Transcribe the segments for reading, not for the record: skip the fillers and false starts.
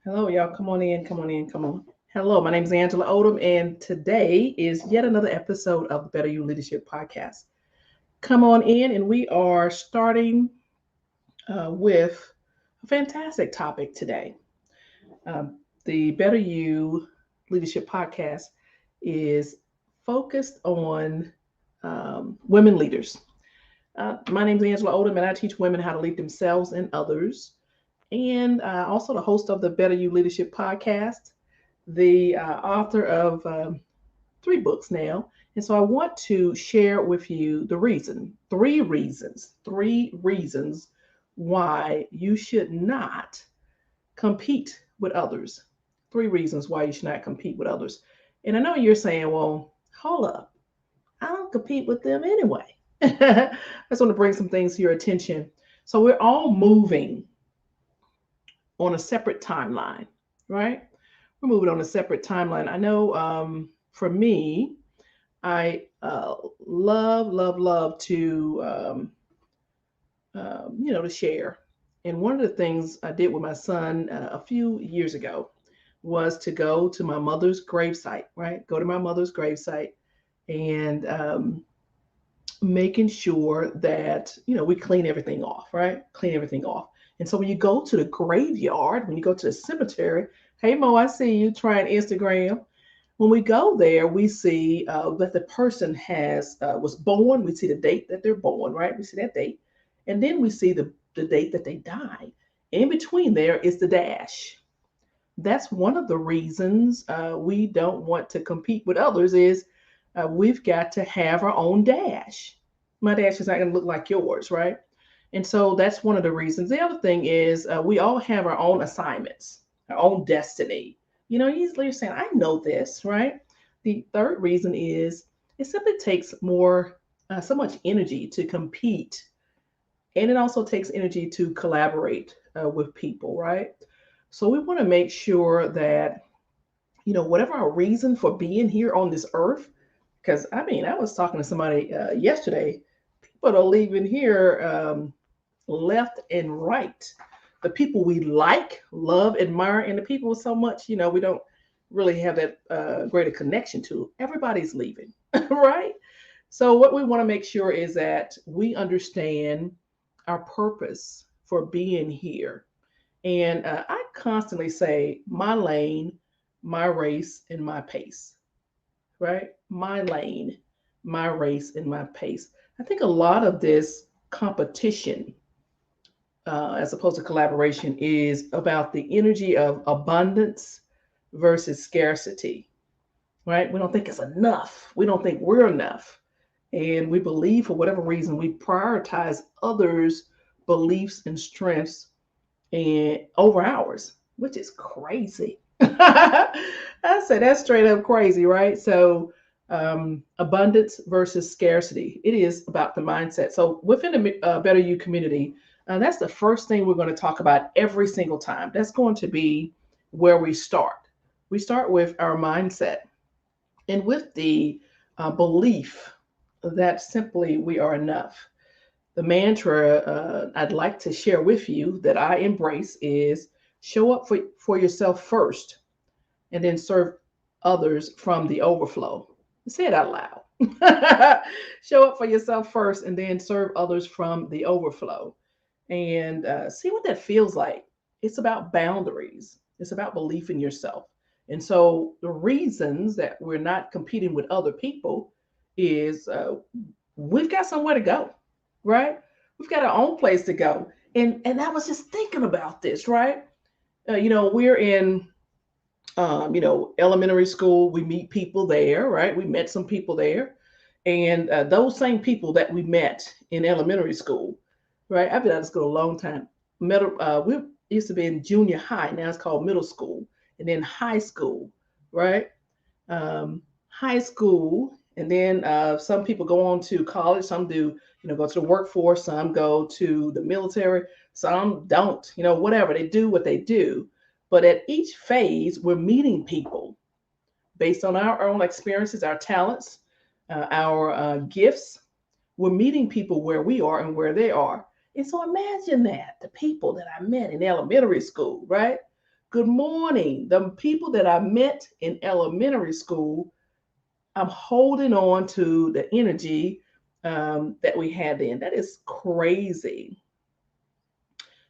Hello, y'all. Come on in, come on in, come on. Hello, my name is Angela Odom, and today is yet another episode of the Better You Leadership Podcast. Come on in, and we are starting with a fantastic topic today. The Better You Leadership Podcast is focused on women leaders. My name is Angela Odom, and I teach women how to lead themselves and others. And also the host of the Better You Leadership Podcast, the author of three books now. And so I want to share with you three reasons why you should not compete with others. Three reasons why you should not compete with others. And I know you're saying, well, hold up, I don't compete with them anyway. I just want to bring some things to your attention. So we're all moving on a separate timeline, right? We're moving on a separate timeline. I know for me, I love to, to share. And one of the things I did with my son a few years ago was to go to my mother's gravesite, right? Go to my mother's gravesite and making sure that, we clean everything off, right? Clean everything off. And so when you go to the graveyard, when you go to the cemetery, hey Mo, I see you trying Instagram. When we go there, we see that the person was born. We see the date that they're born, right? We see that date. And then we see the date that they died. In between there is the dash. That's one of the reasons we don't want to compete with others is we've got to have our own dash. My dash is not going to look like yours, right? And so that's one of the reasons. The other thing is we all have our own assignments, our own destiny. Usually you're saying, I know this, right? The third reason is it simply takes so much energy to compete. And it also takes energy to collaborate with people, right? So we want to make sure that, whatever our reason for being here on this earth, because I was talking to somebody yesterday, people are leaving here left and right. The people we like, love, admire, and the people so much, we don't really have that greater connection to. Everybody's leaving, right? So what we want to make sure is that we understand our purpose for being here. And I constantly say, my lane, my race, and my pace, right? My lane, my race, and my pace. I think a lot of this competition, as opposed to collaboration, is about the energy of abundance versus scarcity, right? We don't think it's enough. We don't think we're enough. And we believe, for whatever reason, we prioritize others' beliefs and strengths and over ours, which is crazy. I said that's straight up crazy, right? So abundance versus scarcity. It is about the mindset. So within the Better You community, that's the first thing we're going to talk about every single time. That's going to be where we start. We start with our mindset and with the belief that simply we are enough. The mantra I'd like to share with you that I embrace is show up for yourself first and then serve others from the overflow. Say it out loud. Show up for yourself first and then serve others from the overflow. And see what that feels like. It's about boundaries, it's about belief in yourself. And so the reasons that we're not competing with other people is we've got somewhere to go, right? We've got our own place to go. And I was just thinking about this, right? We're in elementary school. We meet people there, right? We met some people there. And those same people that we met in elementary school, right? I've been out of school a long time. We used to be in junior high. Now it's called middle school. And then high school, right? High school. And then some people go on to college. Some do, go to the workforce. Some go to the military. Some don't, whatever. They do what they do. But at each phase, we're meeting people based on our own experiences, our talents, our gifts. We're meeting people where we are and where they are. And so imagine that the people that I met in elementary school, right? Good morning. The people that I met in elementary school, I'm holding on to the energy that we had then. That is crazy.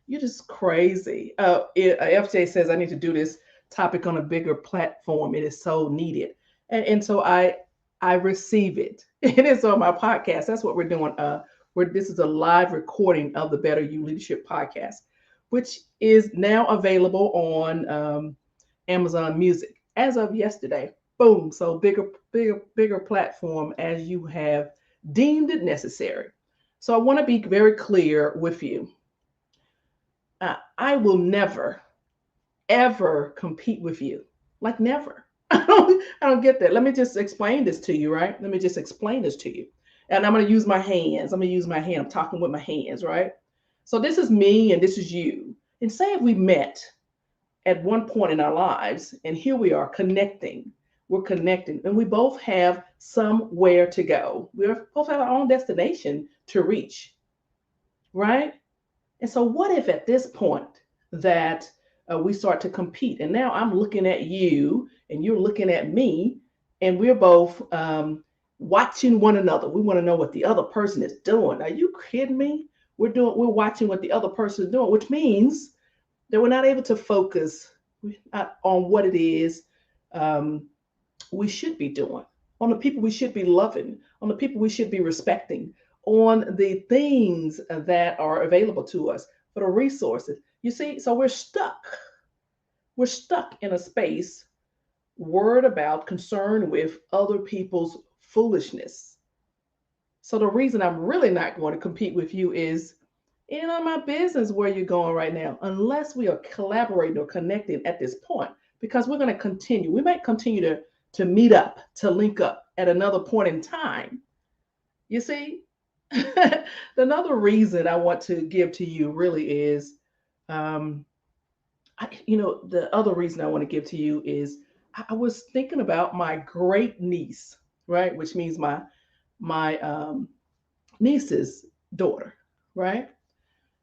You're just crazy. FJ says I need to do this topic on a bigger platform. It is so needed, and so I receive it. It is on my podcast. That's what we're doing. This is a live recording of the Better You Leadership podcast, which is now available on Amazon Music as of yesterday. Boom. So bigger platform as you have deemed it necessary. So I want to be very clear with you. I will never, ever compete with you. Like never. I don't get that. Let me just explain this to you, right? Let me just explain this to you. And I'm going to use my hands. I'm going to use my hand. I'm talking with my hands, right? So this is me and this is you. And say if we met at one point in our lives and here we are connecting. We're connecting and we both have somewhere to go. We both have our own destination to reach, right? And so, what if at this point that we start to compete, and now I'm looking at you, and you're looking at me, and we're both watching one another. We want to know what the other person is doing. Are you kidding me? We're watching what the other person is doing, which means that we're not able to focus on what it is um, we should be doing, on the people we should be loving, on the people we should be respecting, on the things that are available to us, for the resources. You see, so we're stuck. We're stuck in a space worried about, concerned with other people's foolishness. So the reason I'm really not going to compete with you is in on my business where you're going right now, unless we are collaborating or connecting at this point, because we're going to continue. We might continue to meet up, to link up at another point in time. You see, another reason I want to give to you really is, um, the other reason I want to give to you is I was thinking about my great niece, right, which means my niece's daughter, right?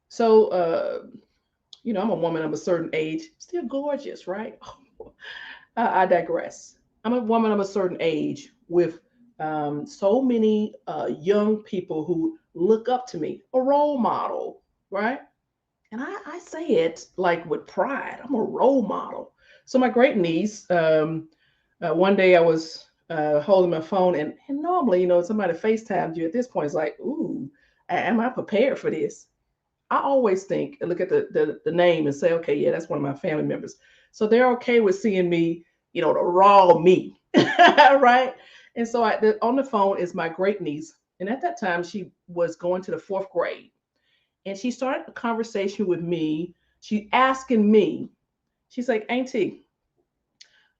So, I'm a woman of a certain age, still gorgeous, right? I digress. I'm a woman of a certain age with so many young people who look up to me, a role model, right? And I say it like with pride. I'm a role model. So my great niece, one day I was holding my phone, and normally, somebody FaceTimes you at this point. It's like, ooh, am I prepared for this? I always think and look at the name and say, okay, yeah, that's one of my family members. So they're okay with seeing me, the raw me, right? And so on the phone is my great niece, and at that time she was going to the fourth grade, and she started a conversation with me. She asking me, she's like, Auntie,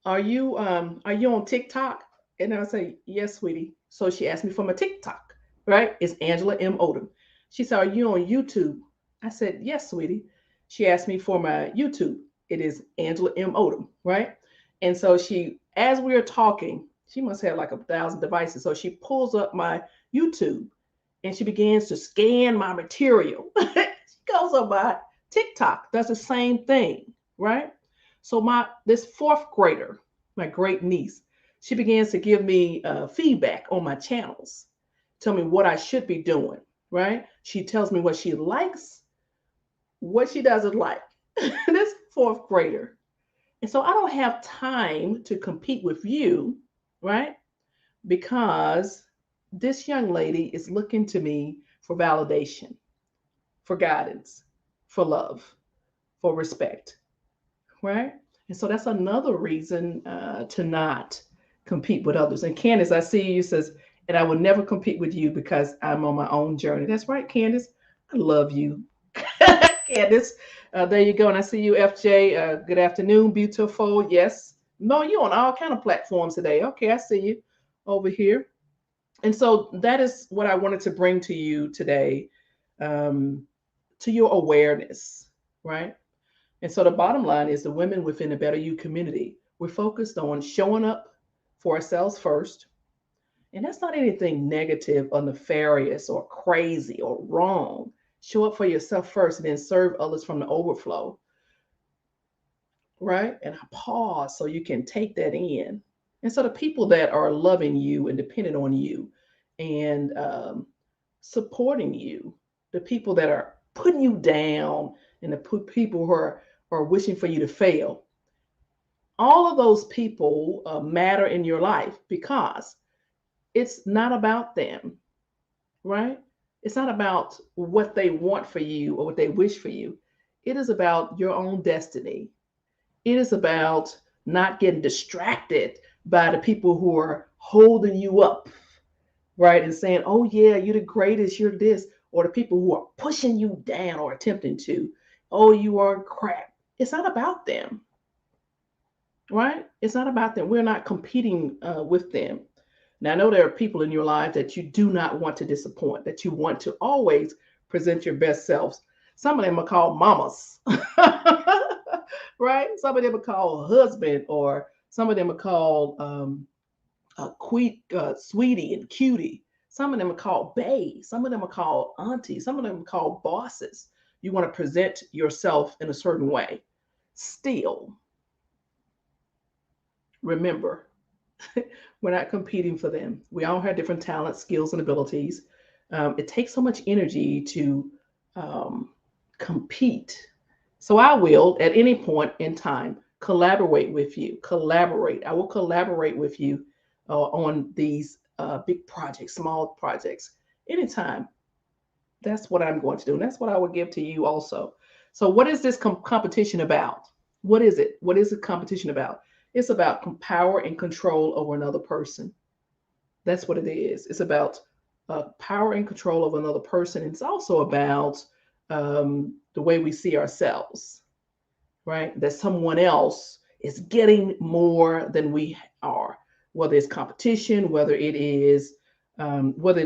are you on TikTok? And I say, yes, sweetie. So she asked me for my TikTok, right? It's Angela M. Odom. She said, are you on YouTube? I said, yes, sweetie. She asked me for my YouTube. It is Angela M. Odom, right? And so as we are talking, she must have like 1,000 devices. So she pulls up my YouTube and she begins to scan my material. She goes on my TikTok, does the same thing, right? So this fourth grader, my great niece, she begins to give me feedback on my channels, tell me what I should be doing, right? She tells me what she likes, what she doesn't like. This fourth grader. And so I don't have time to compete with you, right? Because this young lady is looking to me for validation, for guidance, for love, for respect, right? And so that's another reason to not compete with others. And Candace, I see you says, and I will never compete with you because I'm on my own journey. That's right, Candace. I love you. Candace, there you go. And I see you, FJ. Good afternoon, beautiful. Yes. No, you're on all kind of platforms today. Okay, I see you over here. And so that is what I wanted to bring to you today, um, to your awareness, right? And so the bottom line is the women within the Better You community, we're focused on showing up for ourselves first. And that's not anything negative or nefarious or crazy or wrong. Show up for yourself first and then serve others from the overflow. right? And I pause so you can take that in. And so the people that are loving you and dependent on you and supporting you, the people that are putting you down, and the people who are wishing for you to fail, all of those people matter in your life because it's not about them, right? It's not about what they want for you or what they wish for you. It is about your own destiny. It is about not getting distracted by the people who are holding you up, right? And saying, oh, yeah, you're the greatest, you're this, or the people who are pushing you down or attempting to, oh, you are crap. It's not about them, right? It's not about them. We're not competing with them. Now, I know there are people in your life that you do not want to disappoint, that you want to always present your best selves. Some of them are called mamas, right? Some of them are called husband, or some of them are called sweetie and cutie. Some of them are called bae. Some of them are called auntie. Some of them are called bosses. You want to present yourself in a certain way. Still, remember, we're not competing for them. We all have different talents, skills, and abilities. It takes so much energy to um, compete. So I will, at any point in time, collaborate with you. Collaborate. I will collaborate with you on these big projects, small projects, anytime. That's what I'm going to do. And that's what I would give to you also. So, what is this competition about? What is it? What is the competition about? It's about power and control over another person. That's what it is. It's about power and control over another person. It's also about the way we see ourselves, right? That someone else is getting more than we are, whether it's competition, whether it is, the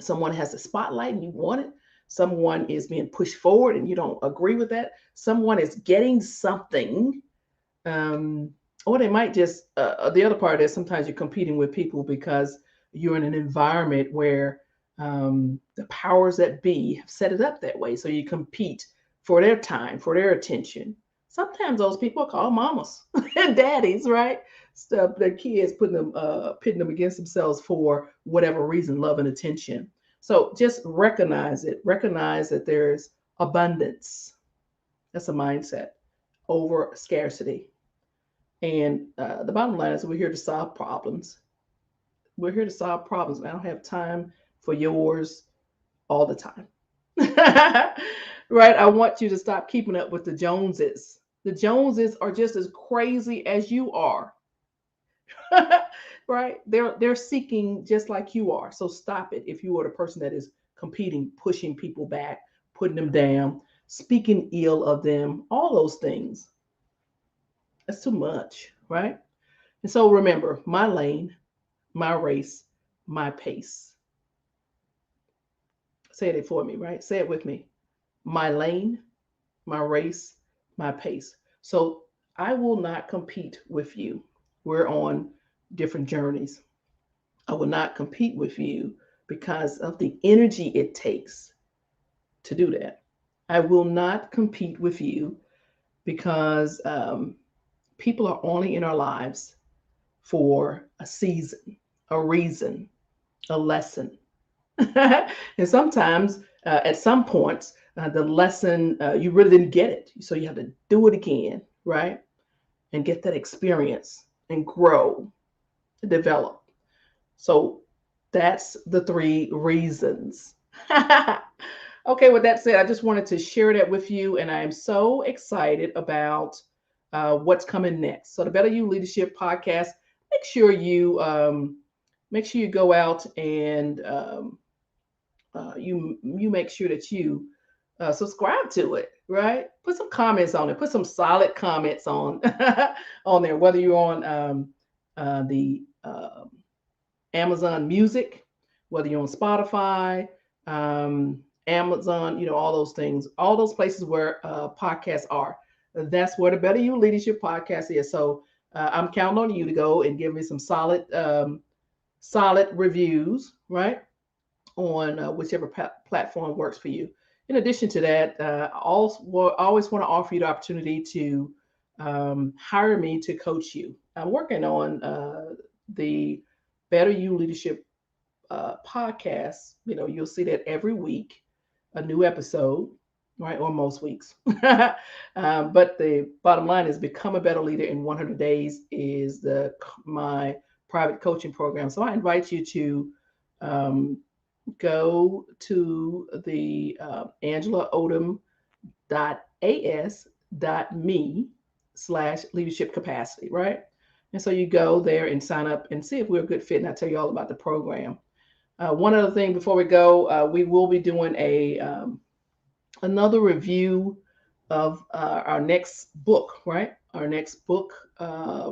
someone has a spotlight and you want it. Someone is being pushed forward and you don't agree with that. Someone is getting something, um, or they might just. The other part is sometimes you're competing with people because you're in an environment where the powers that be have set it up that way. So you compete for their time, for their attention. Sometimes those people are called mamas and daddies, right? Stuff their kids pitting them against themselves for whatever reason, love and attention. So just recognize it. Recognize that there's abundance. That's a mindset over scarcity. And the bottom line is we're here to solve problems. We're here to solve problems. I don't have time for yours all the time. Right? I want you to stop keeping up with the Joneses. The Joneses are just as crazy as you are. Right? They're seeking just like you are. So stop it. If you are the person that is competing, pushing people back, putting them down, speaking ill of them, all those things. That's too much, right? And so remember, my lane, my race, my pace. Say it for me, right? Say it with me. My lane, my race, my pace. So I will not compete with you. We're on different journeys. I will not compete with you because of the energy it takes to do that. I will not compete with you because people are only in our lives for a season, a reason, a lesson. And sometimes, at some points, the lesson, you really didn't get it. So you have to do it again, right? And get that experience and grow, develop. So that's the three reasons. Okay, with that said, I just wanted to share that with you. And I am so excited about what's coming next. So the Better You Leadership Podcast, make sure you go out and you make sure that you subscribe to it, right? Put some comments on it. Put some solid comments on on there. Whether you're on the Amazon Music, whether you're on Spotify, Amazon, all those things, all those places where podcasts are. That's where the Better You Leadership Podcast is. So I'm counting on you to go and give me some solid reviews, right? On whichever platform works for you. In addition to that, I always want to offer you the opportunity to hire me to coach you. I'm working on the Better You Leadership podcast. You'll see that every week, a new episode, right? Or most weeks. But the bottom line is become a better leader in 100 days is my private coaching program. So I invite you to um, go to the angelaodom.as.me/leadership capacity, right? And so you go there and sign up and see if we're a good fit. And I'll tell you all about the program. One other thing before we go, we will be doing another review of our next book, right? Our next book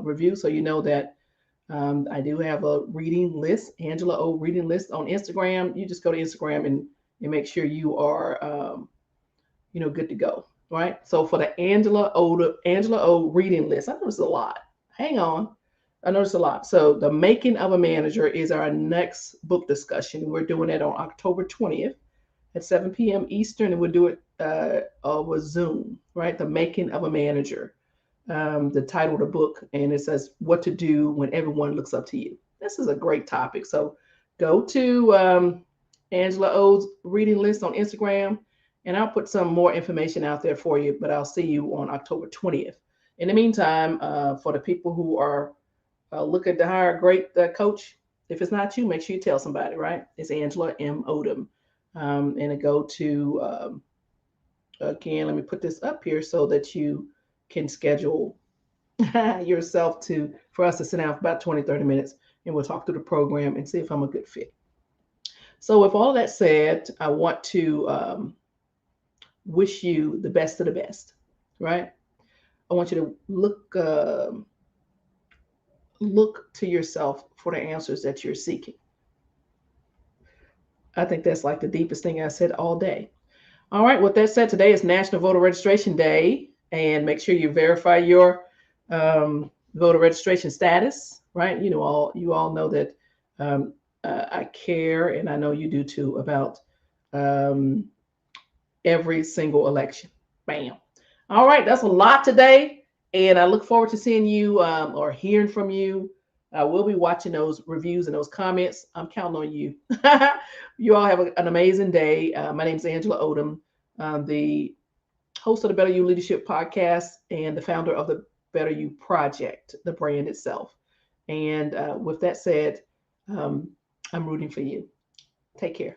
review. So you know that I do have a reading list, Angela O reading list on Instagram. You just go to Instagram and make sure you are, good to go, right? So for the Angela O reading list, I know it's a lot. Hang on. I noticed a lot. So the Making of a Manager is our next book discussion. We're doing it on October 20th at 7 p.m. Eastern, and we'll do it over Zoom, right? The Making of a Manager, the title of the book, and it says what to do when everyone looks up to you. This is a great topic. So go to Angela O's reading list on Instagram, and I'll put some more information out there for you, but I'll see you on October 20th. In the meantime, for the people who are looking to hire a great coach, if it's not you, make sure you tell somebody, right? It's Angela M. Odom. And go to, again, let me put this up here so that you can schedule yourself for us to sit down for about 20, 30 minutes, and we'll talk through the program and see if I'm a good fit. So with all of that said, I want to wish you the best of the best, right? I want you to look to yourself for the answers that you're seeking. I think that's like the deepest thing I said all day. All right, with that said, today is National Voter Registration Day, and make sure you verify your voter registration status, right? You all know that I care, and I know you do too, about um, every single election. Bam. All right, that's a lot today, and I look forward to seeing you or hearing from you. We'll be watching those reviews and those comments. I'm counting on you. You all have an amazing day. My name is Angela Odom, the host of the Better You Leadership Podcast and the founder of the Better You Project, the brand itself. And with that said, I'm rooting for you. Take care.